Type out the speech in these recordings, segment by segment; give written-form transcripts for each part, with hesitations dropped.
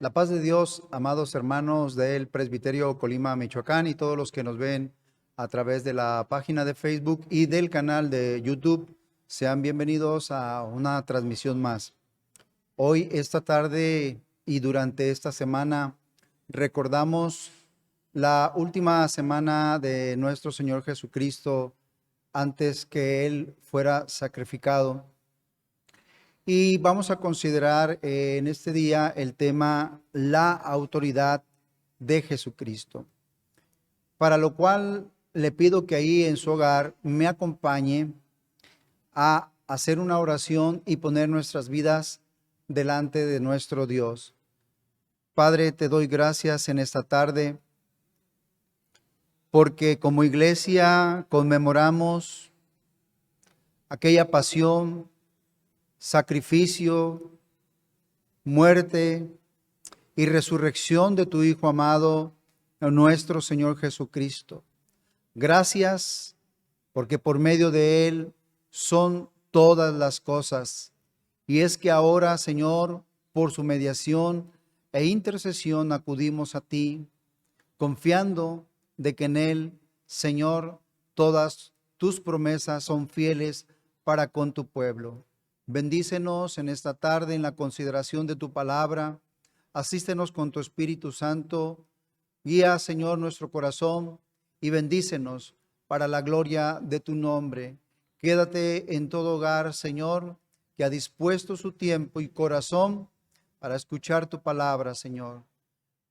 La paz de Dios, amados hermanos del Presbiterio Colima, Michoacán, y todos los que nos ven a través de la página de Facebook y del canal de YouTube, sean bienvenidos a una transmisión más. Hoy, esta tarde y durante esta semana, recordamos la última semana de nuestro Señor Jesucristo antes que Él fuera sacrificado. Y vamos a considerar en este día el tema la autoridad de Jesucristo, para lo cual le pido que ahí en su hogar me acompañe a hacer una oración y poner nuestras vidas delante de nuestro Dios. Padre, te doy gracias en esta tarde porque como iglesia conmemoramos aquella pasión, sacrificio, muerte y resurrección de tu Hijo amado, nuestro Señor Jesucristo. Gracias porque por medio de Él son todas las cosas. Y es que ahora, Señor, por su mediación e intercesión acudimos a ti, confiando de que en Él, Señor, todas tus promesas son fieles para con tu pueblo. Bendícenos en esta tarde en la consideración de tu palabra. Asístenos con tu Espíritu Santo. Guía, Señor, nuestro corazón y bendícenos para la gloria de tu nombre. Quédate en todo hogar, Señor, que ha dispuesto su tiempo y corazón para escuchar tu palabra, Señor.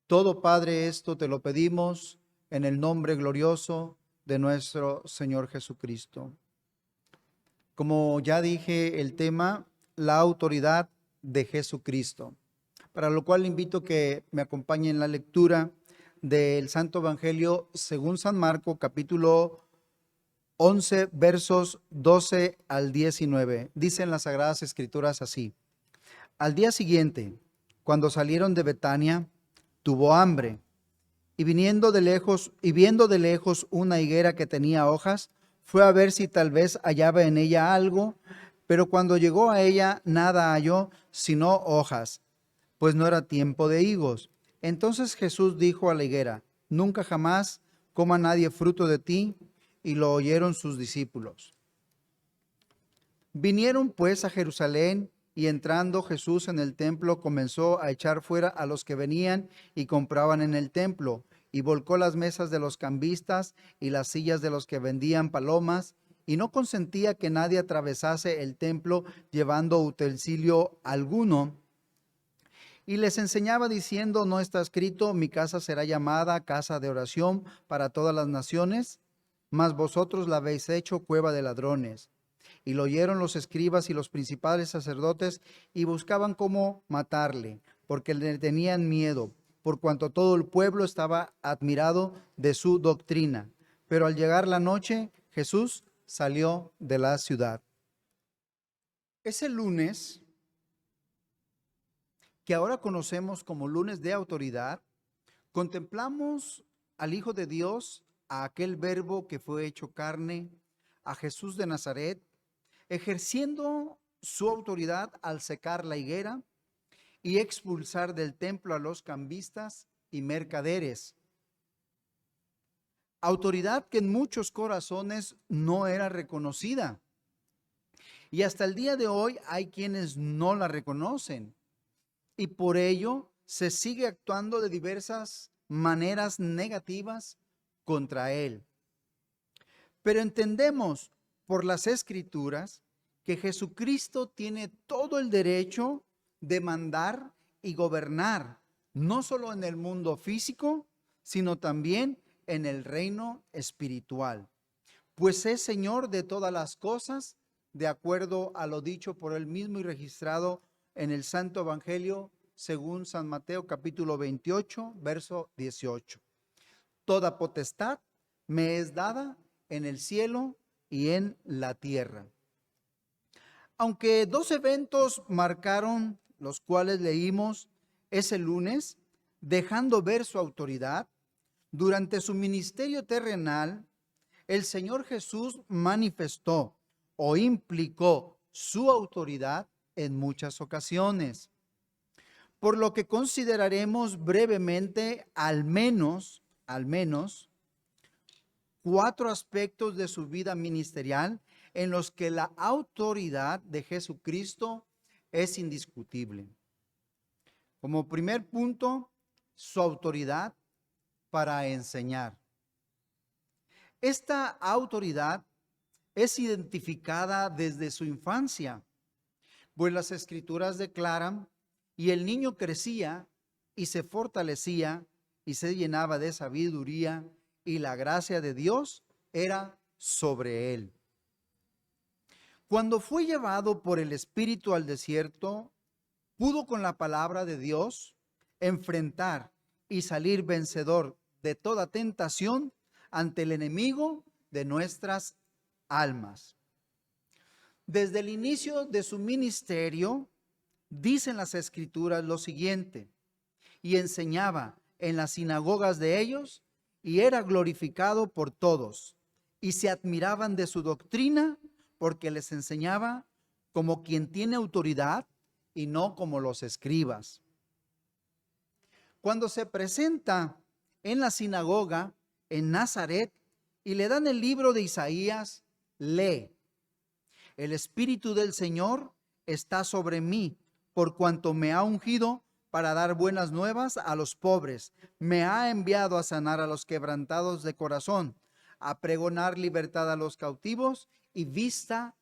Todo, Padre, esto te lo pedimos en el nombre glorioso de nuestro Señor Jesucristo. Como ya dije, el tema, la autoridad de Jesucristo, para lo cual le invito que me acompañe en la lectura del Santo Evangelio según San Marco, capítulo 11, versos 12 al 19. Dicen las Sagradas Escrituras así: Al día siguiente, cuando salieron de Betania, tuvo hambre, y viendo de lejos una higuera que tenía hojas, fue a ver si tal vez hallaba en ella algo, pero cuando llegó a ella nada halló sino hojas, pues no era tiempo de higos. Entonces Jesús dijo a la higuera: Nunca jamás coma nadie fruto de ti. Y lo oyeron sus discípulos. Vinieron pues a Jerusalén, y entrando Jesús en el templo comenzó a echar fuera a los que venían y compraban en el templo, y volcó las mesas de los cambistas y las sillas de los que vendían palomas, y no consentía que nadie atravesase el templo llevando utensilio alguno. Y les enseñaba diciendo: ¿No está escrito, mi casa será llamada casa de oración para todas las naciones? Mas vosotros la habéis hecho cueva de ladrones. Y lo oyeron los escribas y los principales sacerdotes, y buscaban cómo matarle, porque le tenían miedo, por cuanto todo el pueblo estaba admirado de su doctrina. Pero al llegar la noche, Jesús salió de la ciudad. Ese lunes, que ahora conocemos como lunes de autoridad, contemplamos al Hijo de Dios, a aquel Verbo que fue hecho carne, a Jesús de Nazaret, ejerciendo su autoridad al secar la higuera y expulsar del templo a los cambistas y mercaderes. Autoridad que en muchos corazones no era reconocida. Y hasta el día de hoy hay quienes no la reconocen. Y por ello se sigue actuando de diversas maneras negativas contra él. Pero entendemos por las Escrituras que Jesucristo tiene todo el derecho de mandar y gobernar, no solo en el mundo físico, sino también en el reino espiritual, pues es Señor de todas las cosas, de acuerdo a lo dicho por él mismo y registrado en el Santo Evangelio según San Mateo capítulo 28, verso 18. Toda potestad me es dada en el cielo y en la tierra. Aunque dos eventos marcaron, los cuales leímos ese lunes, dejando ver su autoridad, durante su ministerio terrenal, el Señor Jesús manifestó o implicó su autoridad en muchas ocasiones. por lo que consideraremos brevemente al menos 4 aspectos de su vida ministerial en los que la autoridad de Jesucristo es indiscutible. Como primer punto, su autoridad para enseñar. Esta autoridad es identificada desde su infancia, pues las Escrituras declaran: y el niño crecía y se fortalecía y se llenaba de sabiduría, y la gracia de Dios era sobre él. Cuando fue llevado por el Espíritu al desierto, pudo con la palabra de Dios enfrentar y salir vencedor de toda tentación ante el enemigo de nuestras almas. Desde el inicio de su ministerio, dicen las Escrituras lo siguiente: y enseñaba en las sinagogas de ellos, y era glorificado por todos, y se admiraban de su doctrina, porque les enseñaba como quien tiene autoridad y no como los escribas. Cuando se presenta en la sinagoga en Nazaret y le dan el libro de Isaías, lee: el Espíritu del Señor está sobre mí, por cuanto me ha ungido para dar buenas nuevas a los pobres. Me ha enviado a sanar a los quebrantados de corazón, a pregonar libertad a los cautivos y vista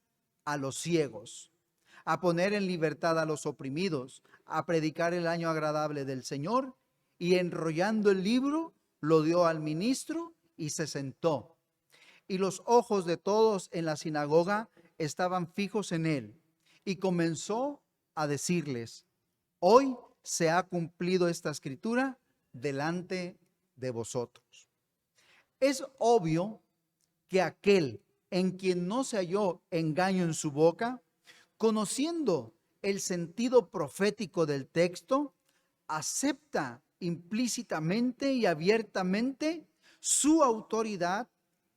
a los ciegos, a poner en libertad a los oprimidos, a predicar el año agradable del Señor. Y enrollando el libro, lo dio al ministro y se sentó. Y los ojos de todos en la sinagoga estaban fijos en él. Y comenzó a decirles: hoy se ha cumplido esta escritura delante de vosotros. Es obvio que aquel en quien no se halló engaño en su boca, conociendo el sentido profético del texto, acepta implícitamente y abiertamente su autoridad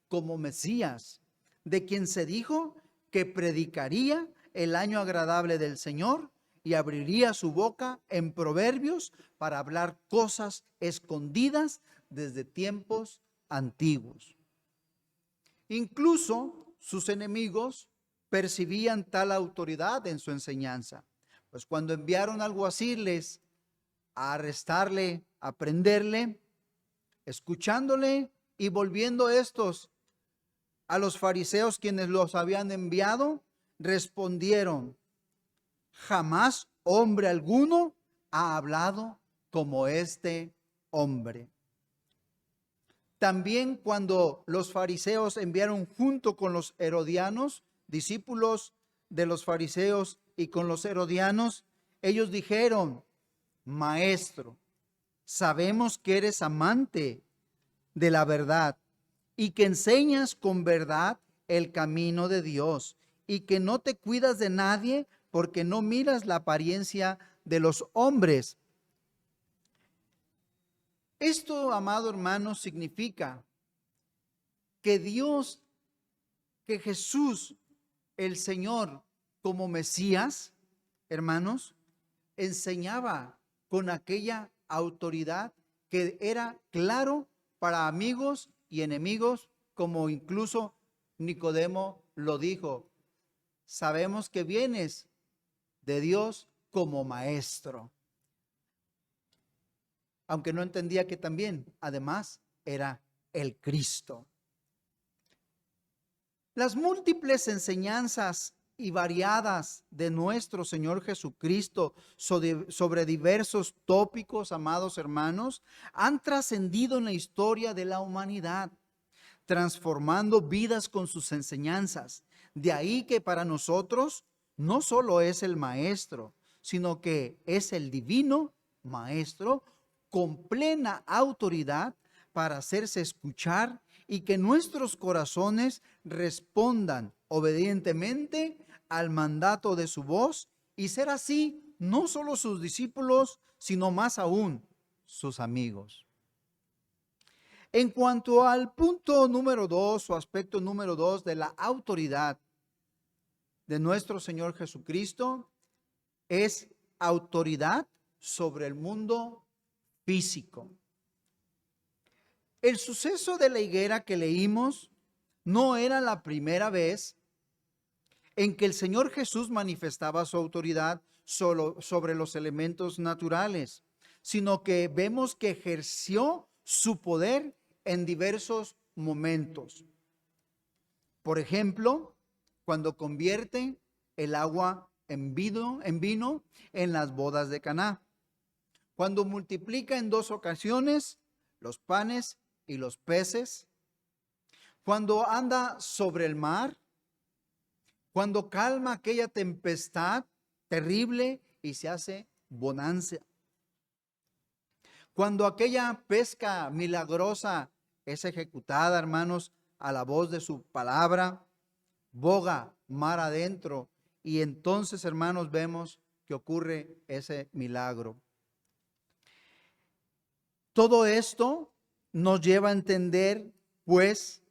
como Mesías, de quien se dijo que predicaría el año agradable del Señor y abriría su boca en proverbios para hablar cosas escondidas desde tiempos antiguos. Incluso sus enemigos percibían tal autoridad en su enseñanza, pues cuando enviaron alguaciles a arrestarle, a prenderle, escuchándole y volviendo estos a los fariseos quienes los habían enviado, respondieron: jamás hombre alguno ha hablado como este hombre. También cuando los fariseos enviaron junto con los herodianos, discípulos de los fariseos y con los herodianos, ellos dijeron: maestro, sabemos que eres amante de la verdad y que enseñas con verdad el camino de Dios y que no te cuidas de nadie porque no miras la apariencia de los hombres. Esto, amado hermano, significa que Dios, que Jesús, el Señor, como Mesías, hermanos, enseñaba con aquella autoridad que era claro para amigos y enemigos, como incluso Nicodemo lo dijo: sabemos que vienes de Dios como maestro. Aunque no entendía que también, además, era el Cristo. Las múltiples enseñanzas y variadas de nuestro Señor Jesucristo sobre diversos tópicos, amados hermanos, han trascendido en la historia de la humanidad, transformando vidas con sus enseñanzas. De ahí que para nosotros no solo es el Maestro, sino que es el divino Maestro con plena autoridad para hacerse escuchar y que nuestros corazones respondan obedientemente al mandato de su voz y ser así no solo sus discípulos, sino más aún sus amigos. En cuanto al punto número 2 o aspecto número 2 de la autoridad de nuestro Señor Jesucristo, es autoridad sobre el mundo físico. El suceso de la higuera que leímos no era la primera vez en que el Señor Jesús manifestaba su autoridad sobre los elementos naturales, sino que vemos que ejerció su poder en diversos momentos. Por ejemplo, cuando convierte el agua en vino en las bodas de Caná, cuando multiplica en 2 ocasiones los panes y los peces, cuando anda sobre el mar, cuando calma aquella tempestad terrible y se hace bonanza, cuando aquella pesca milagrosa es ejecutada, hermanos, a la voz de su palabra, boga mar adentro, y entonces, hermanos, vemos que ocurre ese milagro. Todo esto nos lleva a entender, pues,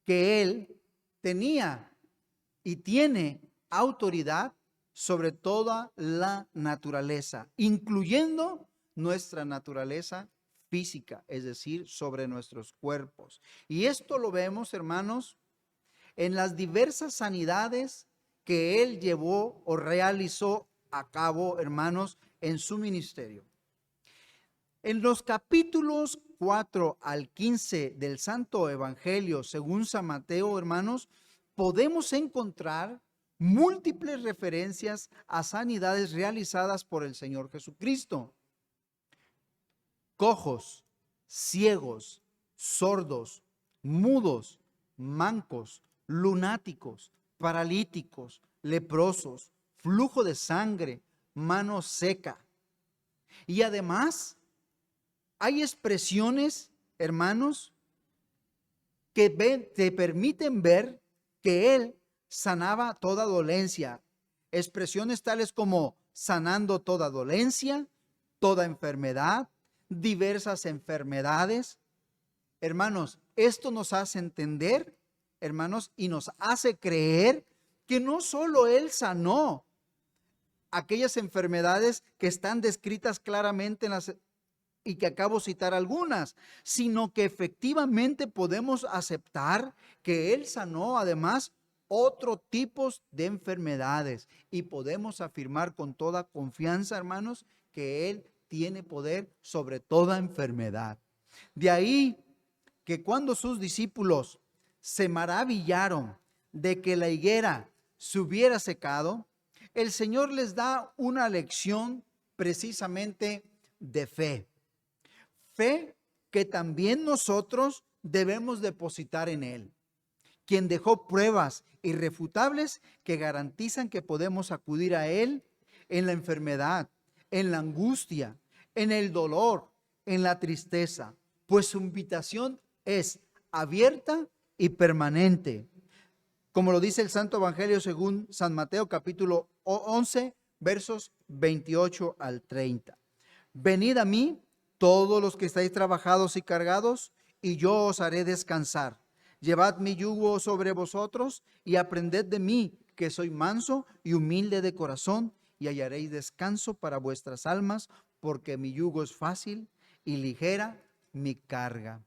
que Él tenía y tiene autoridad sobre toda la naturaleza, incluyendo nuestra naturaleza física, es decir, sobre nuestros cuerpos. Y esto lo vemos, hermanos, en las diversas sanidades que Él llevó o realizó a cabo, hermanos, en su ministerio. En los capítulos 4 al 15 del Santo Evangelio, según San Mateo, hermanos, podemos encontrar múltiples referencias a sanidades realizadas por el Señor Jesucristo. Cojos, ciegos, sordos, mudos, mancos, lunáticos, paralíticos, leprosos, flujo de sangre, mano seca. Y además, hay expresiones, hermanos, que te permiten ver que Él sanaba toda dolencia. Expresiones tales como sanando toda dolencia, toda enfermedad, diversas enfermedades. Hermanos, esto nos hace entender, hermanos, y nos hace creer que no solo Él sanó aquellas enfermedades que están descritas claramente en las y que acabo de citar algunas, sino que efectivamente podemos aceptar que Él sanó además otros tipos de enfermedades y podemos afirmar con toda confianza, hermanos, que Él tiene poder sobre toda enfermedad. De ahí que cuando sus discípulos se maravillaron de que la higuera se hubiera secado, el Señor les da una lección precisamente de fe. Fe que también nosotros debemos depositar en Él, quien dejó pruebas irrefutables que garantizan que podemos acudir a Él en la enfermedad, en la angustia, en el dolor, en la tristeza, pues su invitación es abierta y permanente. Como lo dice el Santo Evangelio según San Mateo capítulo 11, versos 28 al 30. Venid a mí todos los que estáis trabajados y cargados, y yo os haré descansar. Llevad mi yugo sobre vosotros y aprended de mí, que soy manso y humilde de corazón, y hallaréis descanso para vuestras almas, porque mi yugo es fácil y ligera mi carga.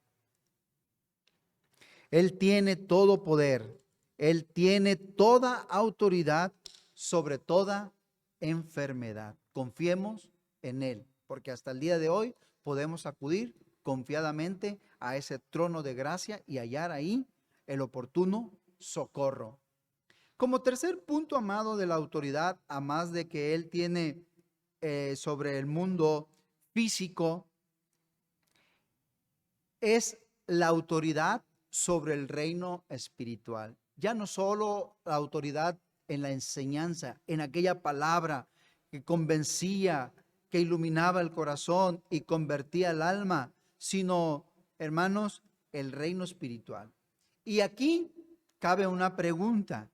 Él tiene todo poder, Él tiene toda autoridad sobre toda enfermedad. Confiemos en Él, porque hasta el día de hoy podemos acudir confiadamente a ese trono de gracia y hallar ahí el oportuno socorro. Como tercer punto, amado, de la autoridad, a más de que Él tiene sobre el mundo físico, es la autoridad sobre el reino espiritual. Ya no solo la autoridad en la enseñanza, en aquella palabra que convencía, que iluminaba el corazón y convertía el alma, sino, hermanos, el reino espiritual. Y aquí cabe una pregunta.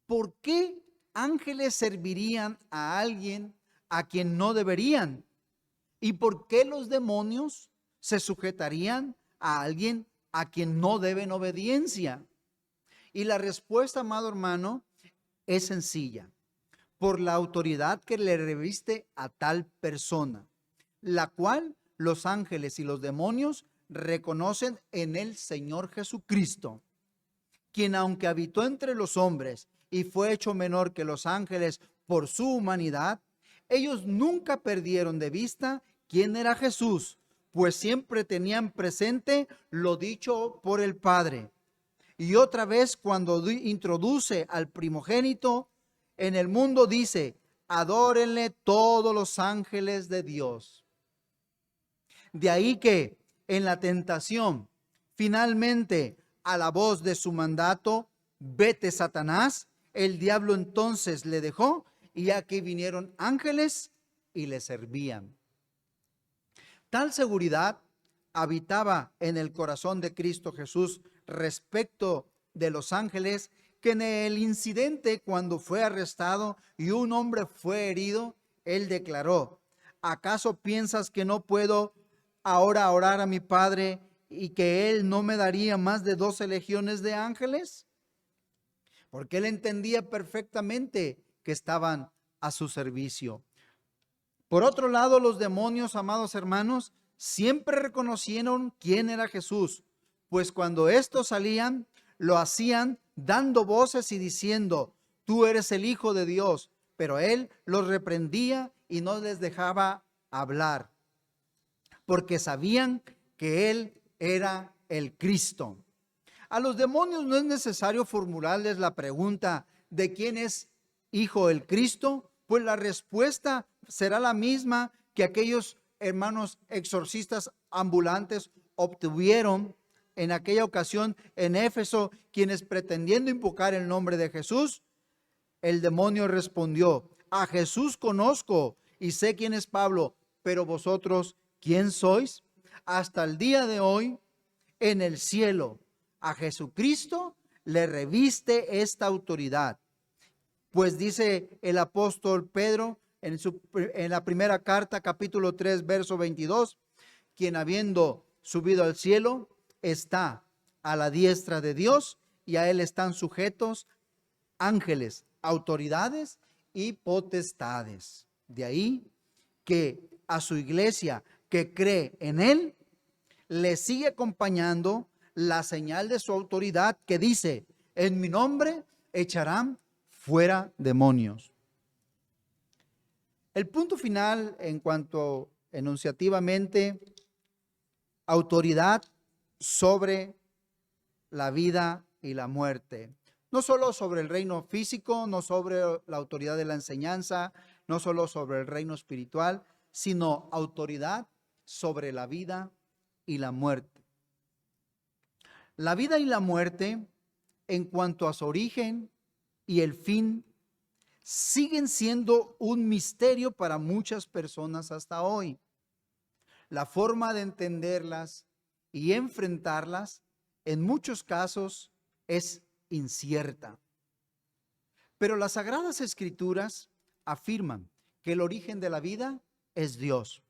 ¿Por qué ángeles servirían a alguien a quien no deberían? ¿Y por qué los demonios se sujetarían a alguien a quien no deben obediencia? Y la respuesta, amado hermano, es sencilla. por la autoridad que le reviste a tal persona, la cual los ángeles y los demonios reconocen en el Señor Jesucristo, quien aunque habitó entre los hombres y fue hecho menor que los ángeles por su humanidad, ellos nunca perdieron de vista quién era Jesús, pues siempre tenían presente lo dicho por el Padre. Y otra vez cuando introduce al primogénito en el mundo dice, adórenle todos los ángeles de Dios. De ahí que en la tentación, finalmente a la voz de su mandato, vete Satanás, el diablo entonces le dejó y aquí vinieron ángeles y le servían. Tal seguridad habitaba en el corazón de Cristo Jesús respecto de los ángeles, que en el incidente cuando fue arrestado y un hombre fue herido, él declaró, ¿acaso piensas que no puedo ahora orar a mi Padre y que Él no me daría más de 12 legiones de ángeles? Porque Él entendía perfectamente que estaban a su servicio. Por otro lado, los demonios, amados hermanos, siempre reconocieron quién era Jesús, pues cuando estos salían, lo hacían dando voces y diciendo, tú eres el Hijo de Dios, pero Él los reprendía y no les dejaba hablar, porque sabían que Él era el Cristo. A los demonios no es necesario formularles la pregunta de quién es Hijo el Cristo, pues la respuesta será la misma que aquellos hermanos exorcistas ambulantes obtuvieron en aquella ocasión en Éfeso, quienes pretendiendo invocar el nombre de Jesús, el demonio respondió, a Jesús conozco y sé quién es Pablo, pero vosotros, ¿quién sois? Hasta el día de hoy, en el cielo, a Jesucristo le reviste esta autoridad. Pues dice el apóstol Pedro en la primera carta, capítulo 3, verso 22, quien habiendo subido al cielo, está a la diestra de Dios y a él están sujetos ángeles, autoridades y potestades. De ahí que a su iglesia que cree en él, le sigue acompañando la señal de su autoridad que dice, en mi nombre echarán fuera demonios. El punto final en cuanto enunciativamente, autoridad sobre la vida y la muerte. No solo sobre el reino físico, no sobre la autoridad de la enseñanza, no solo sobre el reino espiritual, sino autoridad sobre la vida y la muerte. La vida y la muerte, en cuanto a su origen y el fin, siguen siendo un misterio para muchas personas hasta hoy. La forma de entenderlas y enfrentarlas, en muchos casos, es incierta. Pero las Sagradas Escrituras afirman que el origen de la vida es Dios,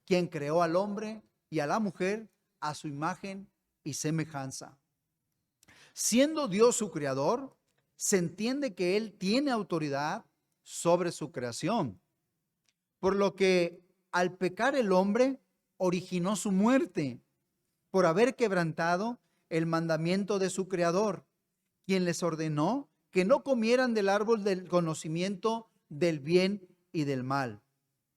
quien creó al hombre y a la mujer a su imagen y semejanza. Siendo Dios su creador, se entiende que Él tiene autoridad sobre su creación, por lo que al pecar el hombre originó su muerte, por haber quebrantado el mandamiento de su creador, quien les ordenó que no comieran del árbol del conocimiento del bien y del mal.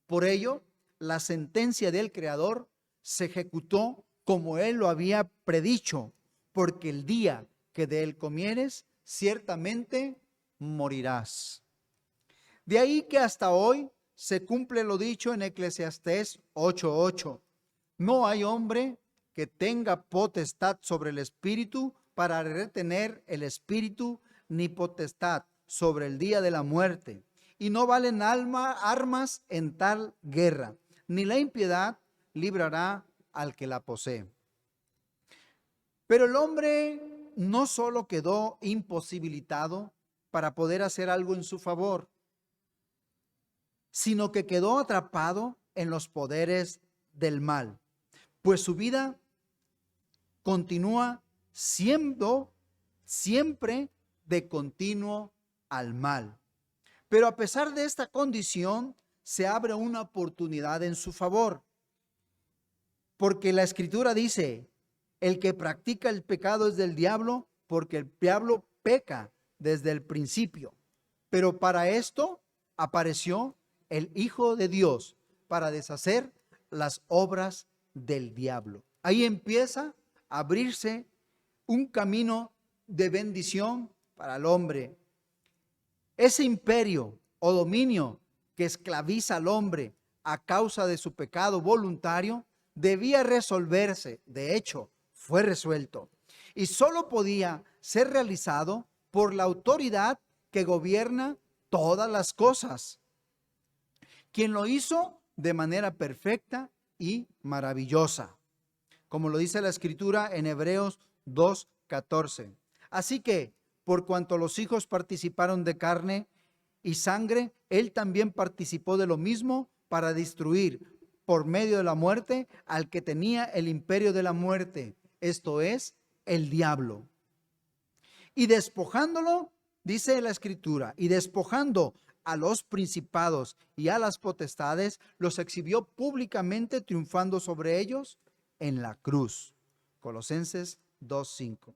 Por ello, la sentencia del creador se ejecutó como él lo había predicho, porque el día que de él comieres, ciertamente morirás. De ahí que hasta hoy se cumple lo dicho en Eclesiastés 8:8. No hay hombre que tenga potestad sobre el espíritu para retener el espíritu, ni potestad sobre el día de la muerte. Y no valen armas en tal guerra, ni la impiedad librará al que la posee. Pero el hombre no solo quedó imposibilitado para poder hacer algo en su favor, sino que quedó atrapado en los poderes del mal, pues su vida continúa siendo siempre de continuo al mal. Pero a pesar de esta condición, se abre una oportunidad en su favor. Porque la Escritura dice, el que practica el pecado es del diablo, porque el diablo peca desde el principio. Pero para esto apareció el Hijo de Dios, para deshacer las obras del diablo. Ahí empieza a abrirse un camino de bendición para el hombre. Ese imperio o dominio que esclaviza al hombre a causa de su pecado voluntario debía resolverse. De hecho, fue resuelto. Y solo podía ser realizado por la autoridad que gobierna todas las cosas, quien lo hizo de manera perfecta y maravillosa, como lo dice la Escritura en Hebreos 2:14. Así que, por cuanto los hijos participaron de carne y sangre, él también participó de lo mismo para destruir por medio de la muerte al que tenía el imperio de la muerte, esto es, el diablo. Y despojándolo, dice la Escritura, y despojando a los principados y a las potestades, los exhibió públicamente, triunfando sobre ellos en la cruz. Colosenses 2:5.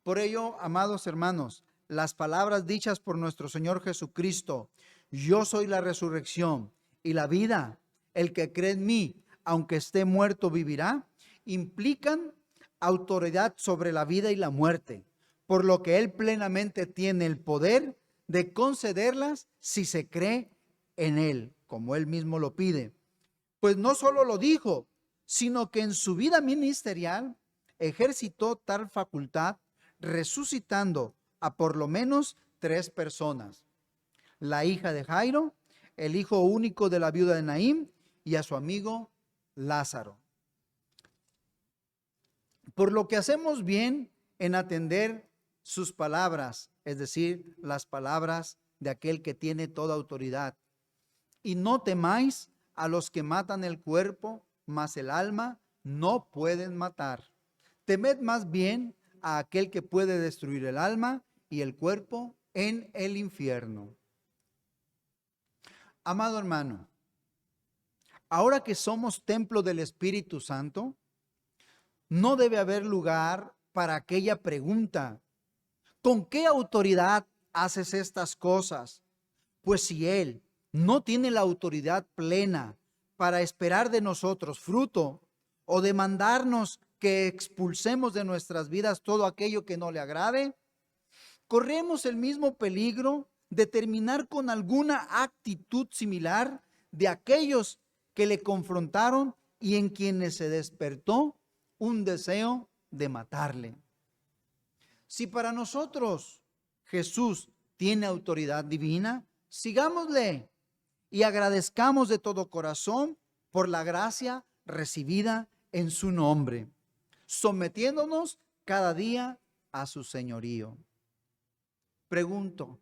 Por ello, amados hermanos, las palabras dichas por nuestro Señor Jesucristo, yo soy la resurrección y la vida, el que cree en mí, aunque esté muerto, vivirá, implican autoridad sobre la vida y la muerte, por lo que Él plenamente tiene el poder de concederlas si se cree en Él, como Él mismo lo pide. Pues no solo lo dijo, sino que en su vida ministerial ejercitó tal facultad, resucitando a por lo menos 3 personas: la hija de Jairo, el hijo único de la viuda de Naín y a su amigo Lázaro. Por lo que hacemos bien en atender sus palabras, es decir, las palabras de aquel que tiene toda autoridad. Y no temáis a los que matan el cuerpo, mas el alma no pueden matar. Temed más bien a aquel que puede destruir el alma y el cuerpo en el infierno. Amado hermano, ahora que somos templo del Espíritu Santo, no debe haber lugar para aquella pregunta: ¿con qué autoridad haces estas cosas? Pues si Él no tiene la autoridad plena para esperar de nosotros fruto o demandarnos que expulsemos de nuestras vidas todo aquello que no le agrade, corremos el mismo peligro de terminar con alguna actitud similar de aquellos que le confrontaron y en quienes se despertó un deseo de matarle. Si para nosotros Jesús tiene autoridad divina, sigámosle y agradezcamos de todo corazón por la gracia recibida en su nombre, sometiéndonos cada día a su señorío. Pregunto,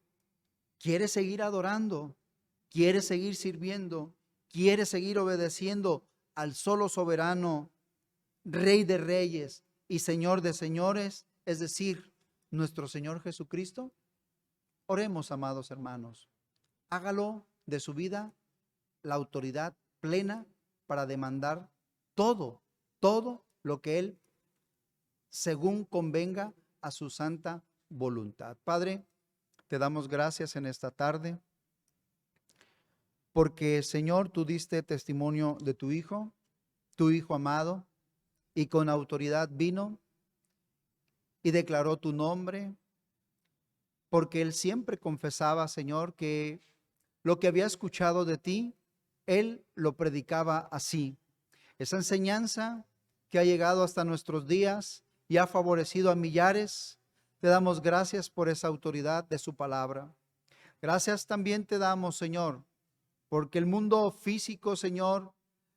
¿quieres seguir adorando? ¿Quieres seguir sirviendo? ¿Quieres seguir obedeciendo al solo soberano, Rey de reyes y Señor de señores, es decir, nuestro Señor Jesucristo? Oremos, amados hermanos. Hágalo de su vida la autoridad plena para demandar todo lo que Él, según convenga a su santa voluntad. Padre, te damos gracias en esta tarde, porque, Señor, tú diste testimonio de tu Hijo amado, y con autoridad vino y declaró tu nombre, porque Él siempre confesaba, Señor, que lo que había escuchado de ti, Él lo predicaba así. Esa enseñanza que ha llegado hasta nuestros días y ha favorecido a millares, te damos gracias por esa autoridad de su palabra. Gracias también te damos, Señor, porque el mundo físico, Señor,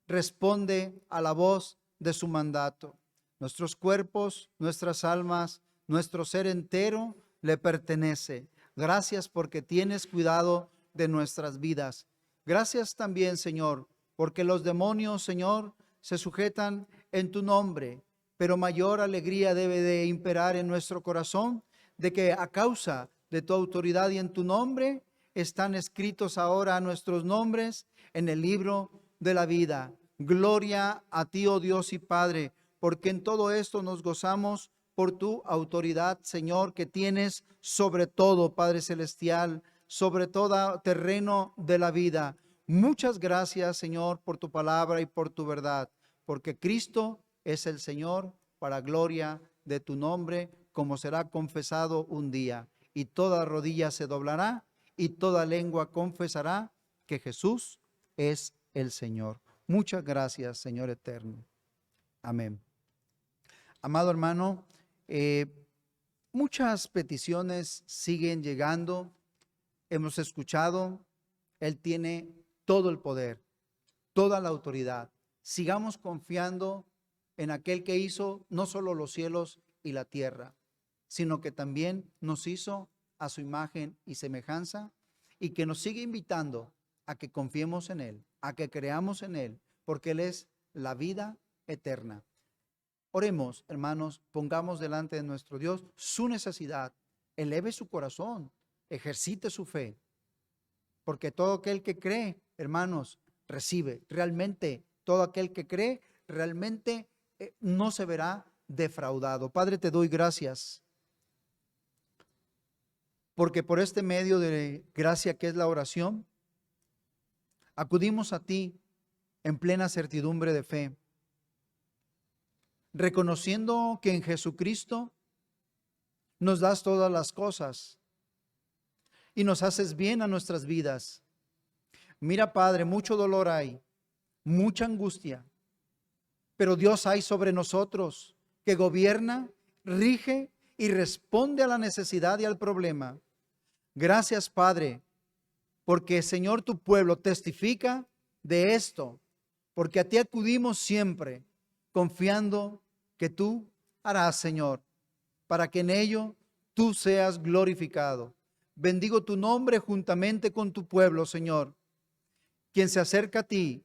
responde a la voz de su mandato. Nuestros cuerpos, nuestras almas, nuestro ser entero le pertenece. Gracias porque tienes cuidado de nuestras vidas. Gracias también, Señor, porque los demonios, Señor, se sujetan en tu nombre, pero mayor alegría debe de imperar en nuestro corazón de que a causa de tu autoridad y en tu nombre, están escritos ahora nuestros nombres en el libro de la vida. Gloria a ti, oh Dios y Padre, porque en todo esto nos gozamos por tu autoridad, Señor, que tienes sobre todo, Padre Celestial, sobre todo terreno de la vida. Muchas gracias, Señor, por tu palabra y por tu verdad, porque Cristo es el Señor para gloria de tu nombre, como será confesado un día. Y toda rodilla se doblará y toda lengua confesará que Jesús es el Señor. Muchas gracias, Señor eterno. Amén. Amado hermano, muchas peticiones siguen llegando. Hemos escuchado, Él tiene todo el poder, toda la autoridad. Sigamos confiando en aquel que hizo no solo los cielos y la tierra, sino que también nos hizo a su imagen y semejanza y que nos sigue invitando a que confiemos en Él, a que creamos en Él, porque Él es la vida eterna. Oremos, hermanos, pongamos delante de nuestro Dios su necesidad, eleve su corazón, ejercite su fe, porque todo aquel que cree, hermanos, recibe. Realmente, todo aquel que cree, realmente no se verá defraudado. Padre, te doy gracias, porque por este medio de gracia que es la oración, acudimos a ti en plena certidumbre de fe, reconociendo que en Jesucristo nos das todas las cosas y nos haces bien a nuestras vidas. Mira, Padre, mucho dolor hay, mucha angustia, pero Dios hay sobre nosotros que gobierna, rige y responde a la necesidad y al problema. Gracias, Padre, porque Señor, tu pueblo testifica de esto, porque a ti acudimos siempre, confiando que tú harás, Señor, para que en ello tú seas glorificado. Bendigo tu nombre juntamente con tu pueblo, Señor, quien se acerca a ti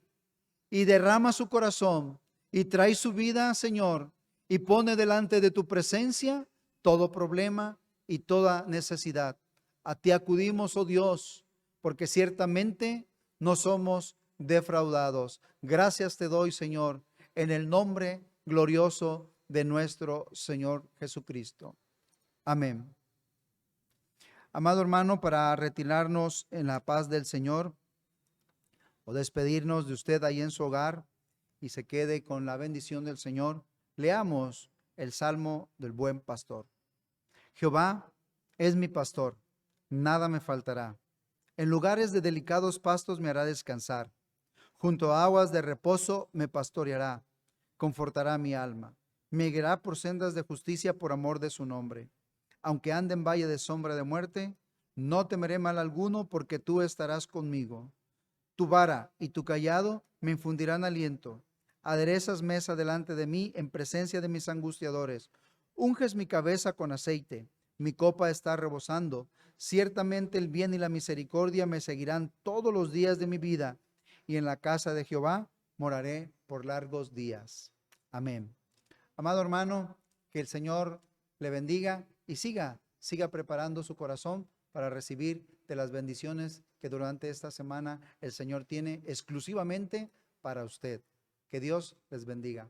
y derrama su corazón y trae su vida, Señor, y pone delante de tu presencia todo problema y toda necesidad. A ti acudimos, oh Dios, porque ciertamente no somos defraudados. Gracias te doy, Señor, en el nombre glorioso de nuestro Señor Jesucristo. Amén. Amado hermano, para retirarnos en la paz del Señor o despedirnos de usted ahí en su hogar y se quede con la bendición del Señor, leamos el Salmo del Buen Pastor. Jehová es mi pastor, nada me faltará. En lugares de delicados pastos me hará descansar. Junto a aguas de reposo me pastoreará, confortará mi alma. Me guiará por sendas de justicia por amor de su nombre. Aunque ande en valle de sombra de muerte, no temeré mal alguno, porque tú estarás conmigo. Tu vara y tu cayado me infundirán aliento. Aderezas mesa delante de mí en presencia de mis angustiadores. Unges mi cabeza con aceite, mi copa está rebosando. Ciertamente el bien y la misericordia me seguirán todos los días de mi vida, y en la casa de Jehová moraré por largos días. Amén. Amado hermano, que el Señor le bendiga y siga preparando su corazón para recibir de las bendiciones que durante esta semana el Señor tiene exclusivamente para usted. Que Dios les bendiga.